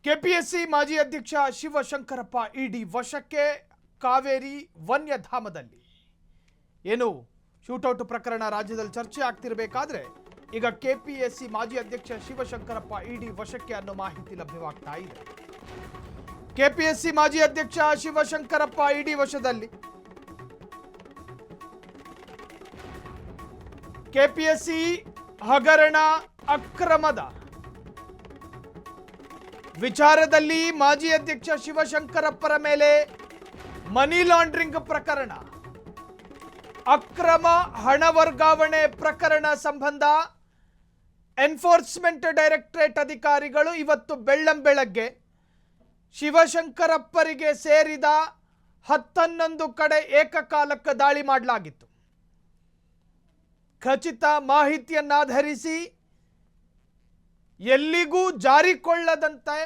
KPSC ಮಾಜಿ ಅಧ್ಯಕ್ಷ ಶಿವಶಂಕರಪ್ಪ ಇಡಿ ವಶಕ್ಕೆ ಕಾವೇರಿ ವನ್ಯಧಾಮದಲ್ಲಿ ಏನು ಶೂಟೌಟ್ ಪ್ರಕರಣ ರಾಜ್ಯದಲ್ಲಿ ಚರ್ಚೆ ಆಗ್ತಿರಬೇಕಾದ್ರೆ ಈಗ ಕೆಪಿಎಸ್ಸಿ ಮಾಜಿ ಅಧ್ಯಕ್ಷ ಶಿವಶಂಕರಪ್ಪ ಇಡಿ ವಶಕ್ಕೆ ಅನ್ನೋ ಮಾಹಿತಿ ಲಭ್ಯವಾಗ್ತಾ ಇದೆ. ಕೆಪಿಎಸ್ಸಿ ಮಾಜಿ ಅಧ್ಯಕ್ಷ ಶಿವಶಂಕರಪ್ಪ ಇಡಿ ವಶದಲ್ಲಿ. ಕೆಪಿಎಸ್ಸಿ ಹಗರಣ ಅಕ್ರಮದ ವಿಚಾರದಲ್ಲಿ ಮಾಜಿ ಅಧ್ಯಕ್ಷ ಶಿವಶಂಕರಪ್ಪರ ಮೇಲೆ ಮನಿ ಲಾಂಡ್ರಿಂಗ್ ಪ್ರಕರಣ, ಅಕ್ರಮ ಹಣ ವರ್ಗಾವಣೆ ಪ್ರಕರಣ ಸಂಬಂಧ ಎನ್ಫೋರ್ಸ್ಮೆಂಟ್ ಡೈರೆಕ್ಟರೇಟ್ ಅಧಿಕಾರಿಗಳು ಇವತ್ತು ಬೆಳ್ಳಂಬೆಳಗ್ಗೆ ಶಿವಶಂಕರಪ್ಪರಿಗೆ ಸೇರಿದ 11 ಕಡೆ ಏಕಕಾಲಕ್ಕೆ ದಾಳಿ ಮಾಡಲಾಗಿತ್ತು. ಖಚಿತ ಮಾಹಿತಿಯನ್ನಾಧರಿಸಿ ಎಲ್ಲಿಗೂ ಜಾರಿಕೊಳ್ಳದಂತೆ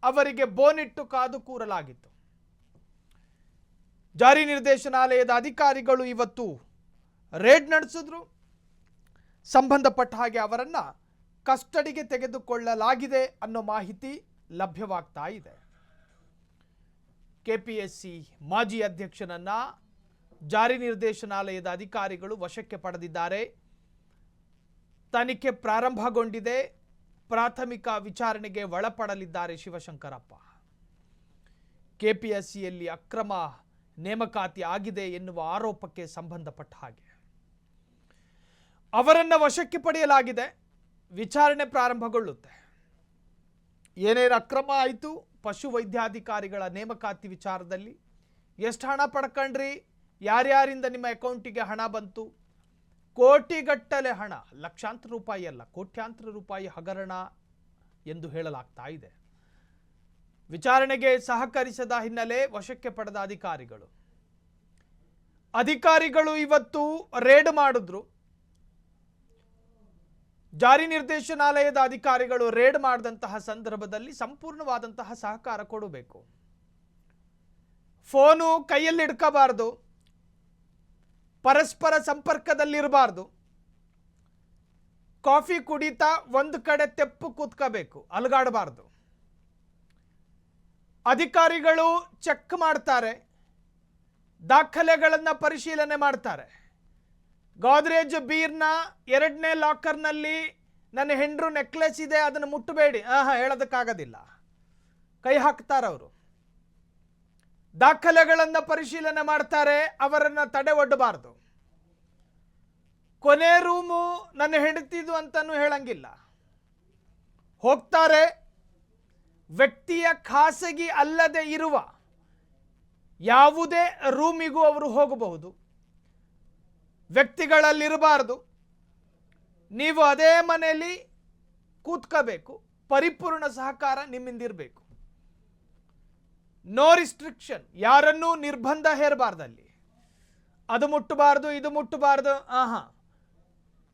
ಅವರಿಗೆ ಬೋನಿಟ್ಟು ಕಾದು ಕೂರಲಾಗಿತ್ತು. ಜಾರಿ ನಿರ್ದೇಶನಾಲಯದ ಅಧಿಕಾರಿಗಳು ಇವತ್ತು ರೇಡ್ ನಡೆಸಿದ್ರು. ಸಂಬಂಧಪಟ್ಟ ಹಾಗೆ ಅವರನ್ನ ಕಸ್ಟಡಿಗೆ ತೆಗೆದುಕೊಳ್ಳಲಾಗಿದೆ ಅನ್ನೋ ಮಾಹಿತಿ ಲಭ್ಯವಾಗ್ತಾ ಇದೆ. ಕೆಪಿಎಸ್ಸಿ ಮಾಜಿ ಅಧ್ಯಕ್ಷನನ್ನ ಜಾರಿ ನಿರ್ದೇಶನಾಲಯದ ಅಧಿಕಾರಿಗಳು ವಶಕ್ಕೆ ಪಡೆದಿದ್ದಾರೆ. ತನಿಖೆ ಪ್ರಾರಂಭಗೊಂಡಿದೆ. ಪ್ರಾಥಮಿಕ ವಿಚಾರಣೆಗೆ ಒಳಪಡಲಿದ್ದಾರೆ ಶಿವಶಂಕರಪ್ಪ. ಕೆಪಿಎಸ್ಸಿಯಲ್ಲಿ ಅಕ್ರಮ ನೇಮಕಾತಿ ಆಗಿದೆ ಎನ್ನುವ ಆರೋಪಕ್ಕೆ ಸಂಬಂಧಪಟ್ಟ ಹಾಗೆ ಅವರನ್ನ ವಶಕ್ಕೆ ಪಡೆಯಲಾಗಿದೆ. ವಿಚಾರಣೆ ಪ್ರಾರಂಭಗೊಳ್ಳುತ್ತೆ. ಏನೇನು ಅಕ್ರಮ ಆಯಿತು, ಪಶು ವೈದ್ಯಾಧಿಕಾರಿಗಳ ನೇಮಕಾತಿ ವಿಚಾರದಲ್ಲಿ ಎಷ್ಟು ಹಣ ಪಡ್ಕೊಂಡ್ರಿ, ಯಾರ್ಯಾರಿಂದ ನಿಮ್ಮ ಅಕೌಂಟಿಗೆ ಹಣ ಬಂತು, ಕೋಟಿಗಟ್ಟಲೆ ಹಣ, ಲಕ್ಷಾಂತರ ರೂಪಾಯಿ ಅಲ್ಲ ಕೋಟ್ಯಾಂತರ ರೂಪಾಯಿ ಹಗರಣ ಎಂದು ಹೇಳಲಾಗ್ತಾ ಇದೆ. ವಿಚಾರಣೆಗೆ ಸಹಕರಿಸದ ಹಿನ್ನೆಲೆ ವಶಕ್ಕೆ ಪಡೆದ ಅಧಿಕಾರಿಗಳು ಇವತ್ತು ರೇಡ್ ಮಾಡಿದ್ರು. ಜಾರಿ ನಿರ್ದೇಶನಾಲಯದ ಅಧಿಕಾರಿಗಳು ರೇಡ್ ಮಾಡಿದಂತಹ ಸಂದರ್ಭದಲ್ಲಿ ಸಂಪೂರ್ಣವಾದಂತಹ ಸಹಕಾರ ಕೊಡಬೇಕು. ಫೋನು ಕೈಯಲ್ಲಿ ಹಿಡ್ಕೋಬಾರ್ದು, ಪರಸ್ಪರ ಸಂಪರ್ಕದಲ್ಲಿರಬಾರ್ದು, ಕಾಫಿ ಕುಡಿತಾ ಒಂದು ಕಡೆ ತೆಪ್ಪು ಕೂತ್ಕೋಬೇಕು, ಅಲಗಾಡಬಾರ್ದು. ಅಧಿಕಾರಿಗಳು ಚೆಕ್ ಮಾಡ್ತಾರೆ, ದಾಖಲೆಗಳನ್ನು ಪರಿಶೀಲನೆ ಮಾಡ್ತಾರೆ. ಗೋದ್ರೇಜ್ ಬೀರ್ನ 2ನೇ ಲಾಕರ್ನಲ್ಲಿ ನನ್ನ ಹೆಂಡ್ರು ನೆಕ್ಲೆಸ್ ಇದೆ, ಅದನ್ನು ಮುಟ್ಟಬೇಡಿ, ಹೇಳೋದಕ್ಕಾಗೋದಿಲ್ಲ, ಕೈ ಹಾಕ್ತಾರವರು. ದಾಖಲೆಗಳನ್ನು ಪರಿಶೀಲನೆ ಮಾಡ್ತಾರೆ, ಅವರನ್ನು ತಡೆ ಒಡ್ಡಬಾರ್ದು. ಕೊನೆ ರೂಮು ನನ್ನ ಹೆಂಡತಿದು ಅಂತನೂ ಹೇಳಂಗಿಲ್ಲ. ಹೋಗ್ತಾರೆ, ವ್ಯಕ್ತಿಯ ಖಾಸಗಿ ಅಲ್ಲದೆ ಇರುವ ಯಾವುದೇ ರೂಮಿಗೂ ಅವರು ಹೋಗಬಹುದು. ವ್ಯಕ್ತಿಗಳಲ್ಲಿರಬಾರ್ದು. ನೀವು ಅದೇ ಮನೆಯಲ್ಲಿ ಕೂತ್ಕೋಬೇಕು. ಪರಿಪೂರ್ಣ ಸಹಕಾರ ನಿಮ್ಮಿಂದಿರಬೇಕು. ನೋ ರಿಸ್ಟ್ರಿಕ್ಷನ್, ಯಾರನ್ನೂ ನಿರ್ಬಂಧ ಹೇರಬಾರ್ದಲ್ಲಿ. ಅದು ಮುಟ್ಟಬಾರ್ದು, ಇದು ಮುಟ್ಟಬಾರ್ದು.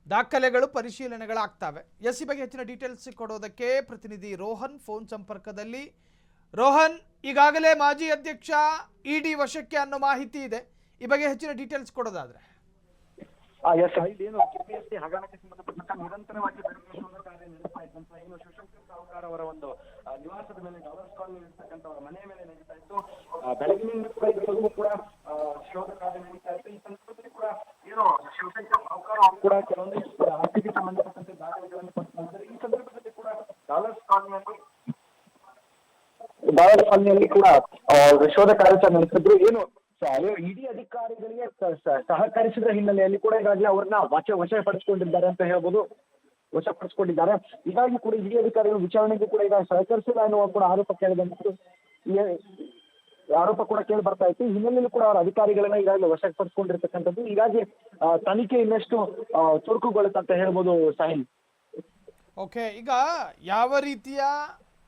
ದಾಖಲೆಗಳು ಪರಿಶೀಲನೆಗಳಾಗ್ತವೆ. ಈ ಬಗ್ಗೆ ಹೆಚ್ಚಿನ ಡೀಟೇಲ್ಸ್ ಕೊಡೋದಕ್ಕೆ ಪ್ರತಿನಿಧಿ ರೋಹನ್ ಫೋನ್ ಸಂಪರ್ಕದಲ್ಲಿ. ರೋಹನ್, ಈಗಾಗಲೇ ಮಾಜಿ ಅಧ್ಯಕ್ಷ ಇಡಿ ವಶಕ್ಕೆ ಅನ್ನೋ ಮಾಹಿತಿ ಇದೆ. ಈ ಬಗ್ಗೆ ಹೆಚ್ಚಿನ ಡೀಟೇಲ್ಸ್ ಕೊಡೋದಾದ್ರೆ. ಇದೇನು ಕೆಪಿಎಸ್ಸಿ ಹಗರಣಕ್ಕೆ ಸಂಬಂಧಪಟ್ಟಂತ ನಿರಂತರವಾಗಿ ಬೆಳಗ್ಗೆ ಶೋಧ ಕಾರ್ಯ ನಡೆಸ್ತಾ ಇದ್ದಂತ ಏನು ಶಿವಶಂಕರ್ ಸಾಹುಕಾರ್ ಅವರ ಒಂದು ನಿವಾಸದ ಮೇಲೆ ಡಾಲರ್ಸ್ ಕಾಲೋನಿ ಇರ್ತಕ್ಕಂಥ ಅವರ ಮನೆಯ ಮೇಲೆ ನಡೀತಾ ಇತ್ತು. ಬೆಳಗಿನಿಂದ ಕೂಡ ಇದೆಲ್ಲವೂ ಕೂಡ ಶೋಧ ಕಾರ್ಯ ನಡೀತಾ ಇತ್ತು. ಈ ಸಂದರ್ಭದಲ್ಲಿ ಕೂಡ ಏನು ಶಿವಶಂಕರ್ ಸಾಹುಕಾರ್ ಅವರು ಕೂಡ ಕೆಲವೊಂದಿಷ್ಟು ಆಸ್ತಿಗೆ ಸಂಬಂಧಪಟ್ಟಂತೆ ದಾಖಲೆಗಳನ್ನು ಪಡೆದಿದ್ದಾರೆ. ಈ ಸಂದರ್ಭದಲ್ಲಿ ಕೂಡ ಡಾಲರ್ಸ್ ಕಾಲೋನಿಯಲ್ಲಿ ಕೂಡ ಶೋಧ ಕಾರ್ಯಾಚರಣೆ ನಡೆಸಿದ್ರು. ಏನು ಇಡಿ ಅಧಿಕಾರಿಗಳಿಗೆ ಸಹಕರಿಸಿದ ಹಿನ್ನೆಲೆಯಲ್ಲಿ ಕೂಡ ಈಗಾಗಲೇ ಅವ್ರನ್ನ ವಶಪಡಿಸಿಕೊಂಡಿದ್ದಾರೆ ಅಂತ ಹೇಳ್ಬೋದು. ವಶಪಡಿಸಿಕೊಂಡಿದ್ದಾರೆ. ಹೀಗಾಗಿ ಕೂಡ ಇಡಿ ಅಧಿಕಾರಿಗಳು ವಿಚಾರಣೆಗೂ ಕೂಡ ಈಗ ಸಹಕರಿಸಿಲ್ಲ ಅನ್ನುವ ಕೂಡ ಆರೋಪ ಕೂಡ ಕೇಳಿ ಬರ್ತಾ ಇತ್ತು. ಈ ಹಿನ್ನೆಲೆಯಲ್ಲಿ ಕೂಡ ಅವರ ಅಧಿಕಾರಿಗಳನ್ನ ಈಗಾಗಲೇ ವಶಪಡಿಸಿಕೊಂಡಿರ್ತಕ್ಕಂಥದ್ದು. ಹೀಗಾಗಿ ತನಿಖೆ ಇನ್ನಷ್ಟು ಚುರುಕುಗೊಳ್ಳುತ್ತಂತ ಹೇಳ್ಬೋದು ಸಾಹಿಲ್. ಓಕೆ, ಈಗ ಯಾವ ರೀತಿಯ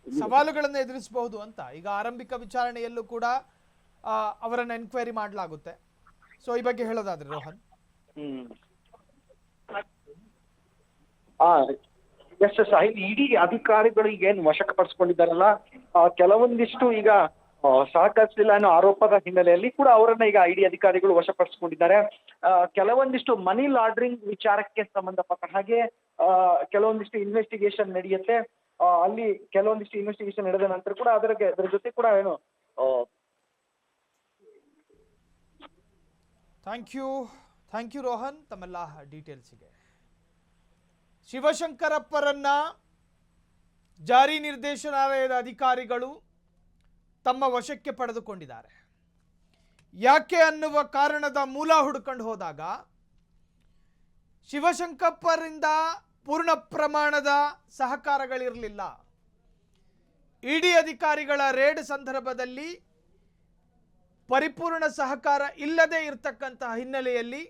ಸವಾಲುಗಳನ್ನು ಎದುರಿಸಬಹುದು ಅಂತ ಈಗ ಆರಂಭಿಕ ವಿಚಾರಣೆಯಲ್ಲೂ ಕೂಡ ಅವರನ್ನ ಎನ್ಕ್ವೈರಿ ಮಾಡಲಾಗುತ್ತೆ. ಸೊ ಈ ಬಗ್ಗೆ ಹೇಳೋದಾದ್ರೆ ರೋಹನ್. ಎಸ್ ಸಾಹಿಲ್, ಇಡಿ ಅಧಿಕಾರಿಗಳು ಈಗ ಏನು ವಶಪಡಿಸಿಕೊಂಡಿದ್ದಾರಲ್ಲ, ಕೆಲವೊಂದಿಷ್ಟು ಈಗ ಸಹಕರಿಸಲಿಲ್ಲ ಅನ್ನೋ ಆರೋಪದ ಹಿನ್ನೆಲೆಯಲ್ಲಿ ಕೂಡ ಅವರನ್ನ ಈಗ ಇಡಿ ಅಧಿಕಾರಿಗಳು ವಶಪಡಿಸಿಕೊಂಡಿದ್ದಾರೆ. ಕೆಲವೊಂದಿಷ್ಟು ಮನಿ ಲಾಂಡ್ರಿಂಗ್ ವಿಚಾರಕ್ಕೆ ಸಂಬಂಧಪಟ್ಟ ಹಾಗೆ ಕೆಲವೊಂದಿಷ್ಟು ಇನ್ವೆಸ್ಟಿಗೇಷನ್ ನಡೆಯುತ್ತೆ. ಅಲ್ಲಿ ಕೆಲವೊಂದಿಷ್ಟು ಇನ್ವೆಸ್ಟಿಗೇಷನ್ ನಡೆದ ನಂತರ ಕೂಡ ಅದರ ಜೊತೆ ಕೂಡ ಏನು ಥ್ಯಾಂಕ್ ಯು ರೋಹನ್ ತಮ್ಮೆಲ್ಲ ಡೀಟೇಲ್ಸಿಗೆ. ಶಿವಶಂಕರಪ್ಪರನ್ನ ಜಾರಿ ನಿರ್ದೇಶನಾಲಯದ ಅಧಿಕಾರಿಗಳು ತಮ್ಮ ವಶಕ್ಕೆ ಪಡೆದುಕೊಂಡಿದ್ದಾರೆ. ಯಾಕೆ ಅನ್ನುವ ಕಾರಣದ ಮೂಲ ಹುಡುಕೊಂಡು ಹೋದಾಗ ಶಿವಶಂಕರಪ್ಪರಿಂದ ಪೂರ್ಣ ಪ್ರಮಾಣದ ಸಹಕಾರಗಳಿರಲಿಲ್ಲ. ಇಡಿ ಅಧಿಕಾರಿಗಳ ರೇಡ್ ಸಂದರ್ಭದಲ್ಲಿ ಪರಿಪೂರ್ಣ ಸಹಕಾರ ಇಲ್ಲದೆ ಇರತಕ್ಕಂತಹ ಹಿನ್ನೆಲೆಯಲ್ಲಿ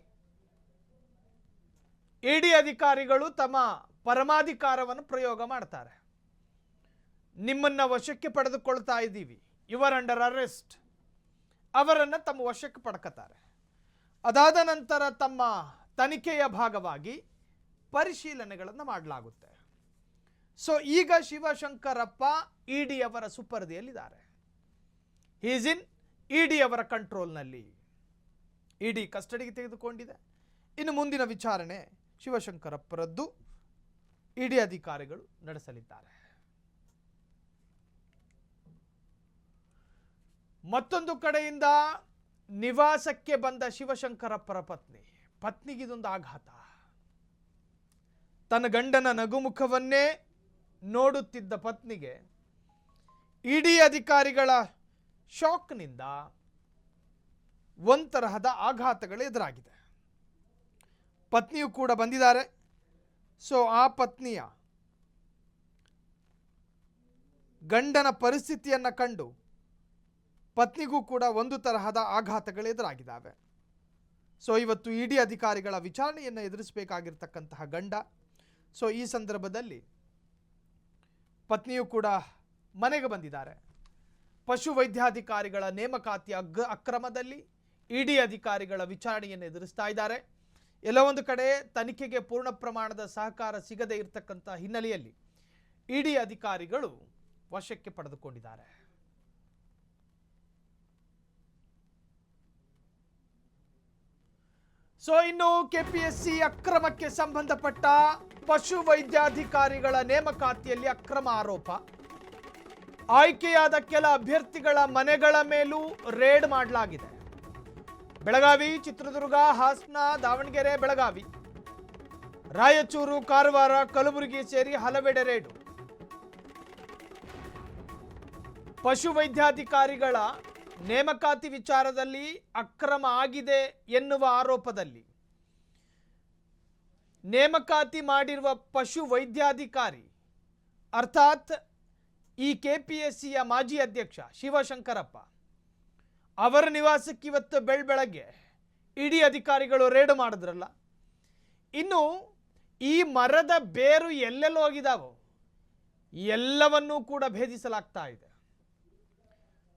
ಇಡಿ ಅಧಿಕಾರಿಗಳು ತಮ್ಮ ಪರಮಾಧಿಕಾರವನ್ನು ಪ್ರಯೋಗ ಮಾಡ್ತಾರೆ. ನಿಮ್ಮನ್ನ ವಶಕ್ಕೆ ಪಡೆದುಕೊಳ್ತಾ ಇದ್ದೀವಿ, ಯುವರ್ ಅಂಡರ್ ಅರೆಸ್ಟ್, ಅವರನ್ನು ತಮ್ಮ ವಶಕ್ಕೆ ಪಡ್ಕತಾರೆ. ಅದಾದ ನಂತರ ತಮ್ಮ ತನಿಖೆಯ ಭಾಗವಾಗಿ ಪರಿಶೀಲನೆಗಳನ್ನು ಮಾಡಲಾಗುತ್ತೆ. ಸೊ ಈಗ ಶಿವಶಂಕರಪ್ಪ ಇಡಿ ಅವರ ಸುಪರ್ದಿಯಲ್ಲಿದ್ದಾರೆ. ಈಸ್ ಇನ್ ಇಡಿ ಅವರ ಕಂಟ್ರೋಲ್ನಲ್ಲಿ. ಇಡಿ ಕಸ್ಟಡಿಗೆ ತೆಗೆದುಕೊಂಡಿದೆ. ಇನ್ನು ಮುಂದಿನ ವಿಚಾರಣೆ ಶಿವಶಂಕರಪ್ಪರದ್ದು ಇಡಿ ಅಧಿಕಾರಿಗಳು ನಡೆಸಲಿದ್ದಾರೆ. ಮತ್ತೊಂದು ಕಡೆಯಿಂದ ನಿವಾಸಕ್ಕೆ ಬಂದ ಶಿವಶಂಕರಪ್ಪರ ಪತ್ನಿಗಿದೊಂದು ಆಘಾತ. ತನ್ನ ಗಂಡನ ನಗುಮುಖವನ್ನೇ ನೋಡುತ್ತಿದ್ದ ಪತ್ನಿಗೆ ಇಡಿ ಅಧಿಕಾರಿಗಳ ಶಾಕ್ನಿಂದ ಒಂತರಹದ ಆಘಾತಗಳು ಎದುರಾಗಿದೆ. ಪತ್ನಿಯು ಕೂಡ ಬಂದಿದ್ದಾರೆ. ಸೊ ಆ ಪತ್ನಿಯ ಗಂಡನ ಪರಿಸ್ಥಿತಿಯನ್ನು ಕಂಡು ಪತ್ನಿಗೂ ಕೂಡ ಒಂದು ತರಹದ ಆಘಾತಗಳು ಎದುರಾಗಿದ್ದಾವೆ. ಸೊ ಇವತ್ತು ಇಡಿ ಅಧಿಕಾರಿಗಳ ವಿಚಾರಣೆಯನ್ನು ಎದುರಿಸಬೇಕಾಗಿರ್ತಕ್ಕಂತಹ ಗಂಡ. ಸೊ ಈ ಸಂದರ್ಭದಲ್ಲಿ ಪತ್ನಿಯು ಕೂಡ ಮನೆಗೆ ಬಂದಿದ್ದಾರೆ. ಪಶು ವೈದ್ಯಾಧಿಕಾರಿಗಳ ನೇಮಕಾತಿಯ ಅಕ್ರಮದಲ್ಲಿ ಇಡಿ ಅಧಿಕಾರಿಗಳ ವಿಚಾರಣೆಯನ್ನು ಎದುರಿಸ್ತಾ ಇದ್ದಾರೆ. ಎಲ್ಲ ಒಂದು ಕಡೆ ತನಿಖೆಗೆ ಪೂರ್ಣ ಪ್ರಮಾಣದ ಸಹಕಾರ ಸಿಗದೇ ಇರತಕ್ಕಂಥ ಹಿನ್ನೆಲೆಯಲ್ಲಿ ಇಡಿ ಅಧಿಕಾರಿಗಳು ವಶಕ್ಕೆ ಪಡೆದುಕೊಂಡಿದ್ದಾರೆ. ಸೊ ಇನ್ನು ಕೆಪಿಎಸ್ಸಿ ಅಕ್ರಮಕ್ಕೆ ಸಂಬಂಧಪಟ್ಟ ಪಶು ವೈದ್ಯಾಧಿಕಾರಿಗಳ ನೇಮಕಾತಿಯಲ್ಲಿ ಅಕ್ರಮ ಆರೋಪ. ಆಯ್ಕೆಯಾದ ಕೆಲ ಅಭ್ಯರ್ಥಿಗಳ ಮನೆಗಳ ಮೇಲೂ ರೇಡ್ ಮಾಡಲಾಗಿದೆ. ಬೆಳಗಾವಿ, ಚಿತ್ರದುರ್ಗ, ಹಾಸನ, ದಾವಣಗೆರೆ, ಬೆಳಗಾವಿ, ರಾಯಚೂರು, ಕಾರವಾರ, ಕಲಬುರಗಿ ಸೇರಿ ಹಲವೆಡೆ ರೇಡು. ಪಶು ವೈದ್ಯಾಧಿಕಾರಿಗಳ ನೇಮಕಾತಿ ವಿಚಾರದಲ್ಲಿ ಅಕ್ರಮ ಆಗಿದೆ ಎನ್ನುವ ಆರೋಪದಲ್ಲಿ ನೇಮಕಾತಿ ಮಾಡಿರುವ ಪಶು ವೈದ್ಯಾಧಿಕಾರಿ ಅರ್ಥಾತ್ ಈ ಕೆಪಿಎಸ್ಸಿಯ ಮಾಜಿ ಅಧ್ಯಕ್ಷ ಶಿವಶಂಕರಪ್ಪ ಅವರ ನಿವಾಸಕ್ಕೆ ಇವತ್ತು ಬೆಳಗ್ಗೆ ಇಡಿ ಅಧಿಕಾರಿಗಳು ರೇಡ್ ಮಾಡಿದ್ರಲ್ಲ. ಇನ್ನು ಈ ಮರದ ಬೇರು ಎಲ್ಲೆಲ್ಲಿ ಹೋಗಿದಾವೋ ಎಲ್ಲವನ್ನೂ ಕೂಡ ಭೇದಿಸಲಾಗ್ತಾ ಇದೆ.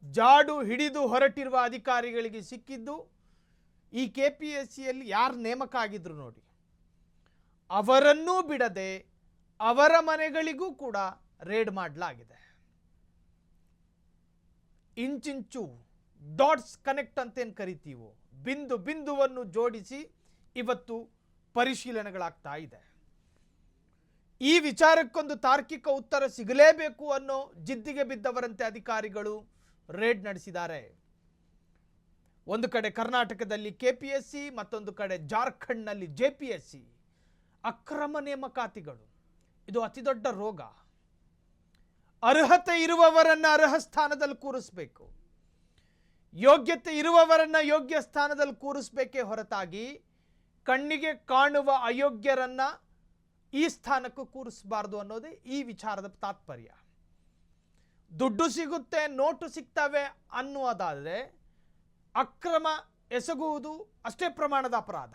ಜಾಡು ಹಿಡಿದು ಹೊರಟಿರುವ ಅಧಿಕಾರಿಗಳಿಗೆ ಸಿಕ್ಕಿದ್ದು ಈ ಕೆಪಿಎಸ್ಸಿಯಲ್ಲಿ ಯಾರು ನೇಮಕ ಆಗಿದ್ರು ನೋಡಿ, ಅವರನ್ನೂ ಬಿಡದೆ ಅವರ ಮನೆಗಳಿಗೂ ಕೂಡ ರೇಡ್ ಮಾಡಲಾಗಿದೆ. ಇಂಚಿಂಚು ಡಾಟ್ಸ್ ಕನೆಕ್ಟ್ ಅಂತೇನು ಕರಿತೀವೋ, ಬಿಂದು ಬಿಂದುವನ್ನು ಜೋಡಿಸಿ ಇವತ್ತು ಪರಿಶೀಲನೆಗಳಾಗ್ತಾ ಇದೆ. ಈ ವಿಚಾರಕ್ಕೊಂದು ತಾರ್ಕಿಕ ಉತ್ತರ ಸಿಗಲೇಬೇಕು ಅನ್ನೋ ಜಿದ್ದಿಗೆ ಬಿದ್ದವರಂತೆ ಅಧಿಕಾರಿಗಳು ರೇಡ್ ನಡೆಸಿದ್ದಾರೆ. ಒಂದು ಕಡೆ ಕರ್ನಾಟಕದಲ್ಲಿ ಕೆಪಿಎಸ್ಸಿ, ಮತ್ತೊಂದು ಕಡೆ ಜಾರ್ಖಂಡ್ನಲ್ಲಿ ಜೆಪಿಎಸ್ಸಿ. ಅಕ್ರಮ ನೇಮಕಾತಿಗಳು ಇದು ಅತಿ ದೊಡ್ಡ ರೋಗ. ಅರ್ಹತೆ ಇರುವವರನ್ನ ಅರ್ಹ ಸ್ಥಾನದಲ್ಲಿ ಕೂರಿಸಬೇಕು, ಯೋಗ್ಯತೆ ಇರುವವರನ್ನ ಯೋಗ್ಯ ಸ್ಥಾನದಲ್ಲಿ ಕೂರಿಸಬೇಕೇ ಹೊರತಾಗಿ ಕಣ್ಣಿಗೆ ಕಾಣುವ ಅಯೋಗ್ಯರನ್ನ ಈ ಸ್ಥಾನಕ್ಕೂ ಕೂರಿಸಬಾರ್ದು ಅನ್ನೋದೇ ಈ ವಿಚಾರದ ತಾತ್ಪರ್ಯ. ದುಡ್ಡು ಸಿಗುತ್ತೆ, ನೋಟು ಸಿಗ್ತವೆ ಅನ್ನುವುದಾದರೆ ಅಕ್ರಮ ಎಸಗುವುದು ಅಷ್ಟೇ ಪ್ರಮಾಣದ ಅಪರಾಧ.